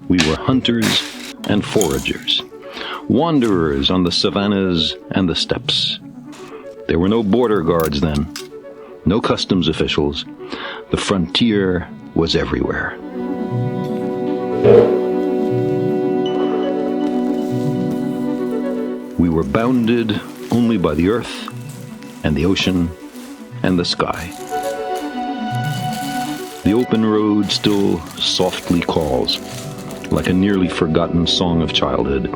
We were hunters and foragers, wanderers on the savannas and the steppes. There were no border guards then, no customs officials. The frontier was everywhere. We were bounded only by the earth and the ocean and the sky. The open road still softly calls, like a nearly forgotten song of childhood.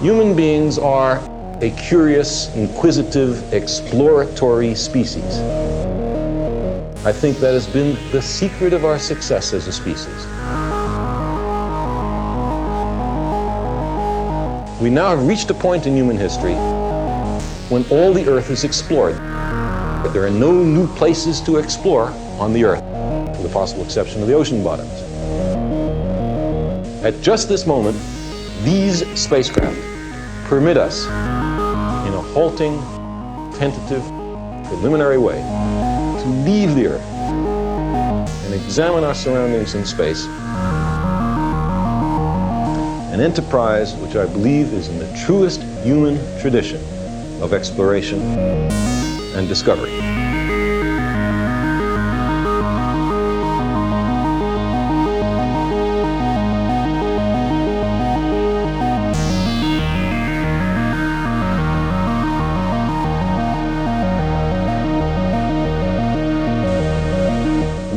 Human beings are a curious, inquisitive, exploratory species. I think that has been the secret of our success as a species. We now have reached a point in human history when all the Earth is explored. But there are no new places to explore on the Earth, with the possible exception of the ocean bottoms. At just this moment, these spacecraft permit us, in a halting, tentative, preliminary way, to leave the Earth and examine our surroundings in space. An enterprise which I believe is in the truest human tradition of exploration and discovery.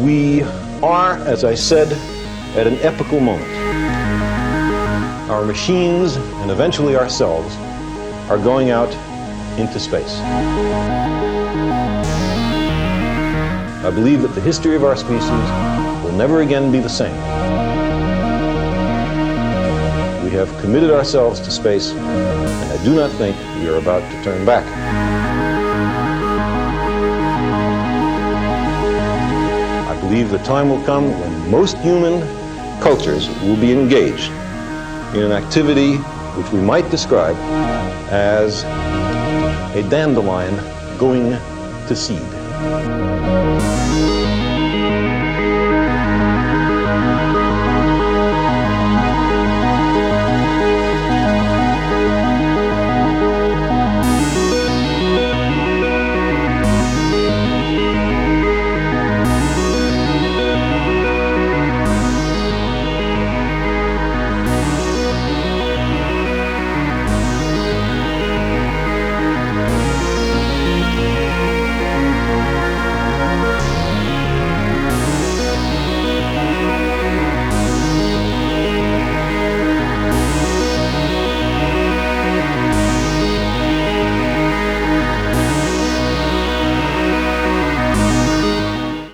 We are, as I said, at an epochal moment. Our machines, and eventually ourselves, are going out into space. I believe that the history of our species will never again be the same. We have committed ourselves to space, and I do not think we are about to turn back. I believe the time will come when most human cultures will be engaged in an activity which we might describe as a dandelion going to seed.